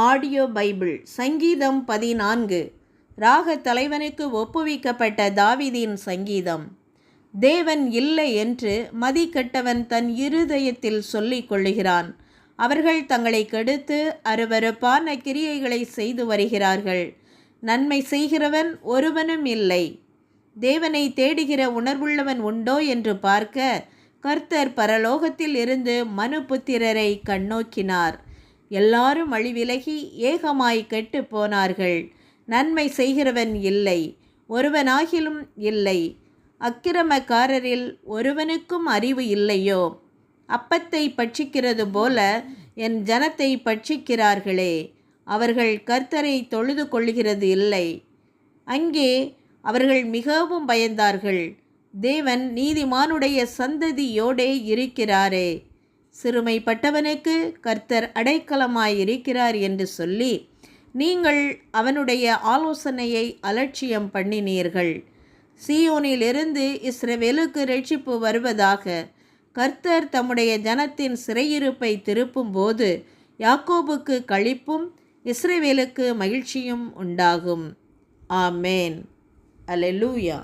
Audio Bible சங்கீதம் 14. ராக தலைவனுக்கு ஒப்புவிக்கப்பட்ட தாவீதின் சங்கீதம். தேவன் இல்லை என்று மதிகெட்டவன் தன் இருதயத்தில் சொல்லிக் கொள்ளுகிறான். அவர்கள் தங்களை கெடுத்து அருவருப்பான கிரியைகளை செய்து வருகிறார்கள். நன்மை செய்கிறவன் ஒருவனும் இல்லை. தேவனை தேடுகிற உணர்வுள்ளவன் உண்டோ என்று பார்க்க கர்த்தர் பரலோகத்தில் இருந்து மனுபுத்திரரை கண்ணோக்கினார். எல்லாரும் அழிவிலகி ஏகமாய் கெட்டு போனார்கள். நன்மை செய்கிறவன் இல்லை, ஒருவனாகிலும் இல்லை. அக்கிரமக்காரரில் ஒருவனுக்கும் அறிவு இல்லையோ? அப்பத்தை பட்சிக்கிறது போல என் ஜனத்தை பட்சிக்கிறார்களே. அவர்கள் கர்த்தரை தொழுது கொள்கிறது இல்லை. அங்கே அவர்கள் மிகவும் பயந்தார்கள். தேவன் நீதிமானுடைய சந்ததியோடே இருக்கிறாரே. சிறுமைப்பட்டவனுக்கு கர்த்தர் அடைக்கலமாயிருக்கிறார் என்று சொல்லி நீங்கள் அவனுடைய ஆலோசனையை அலட்சியம் பண்ணினீர்கள். சீயோனிலிருந்து இஸ்ரவேலுக்கு இரட்சிப்பு வருவதாக. கர்த்தர் தம்முடைய ஜனத்தின் சிறையிருப்பை திருப்பும்போது யாக்கோபுக்கு களிப்பும் இஸ்ரவேலுக்கு மகிழ்ச்சியும் உண்டாகும். ஆமேன். அல்லேலூயா.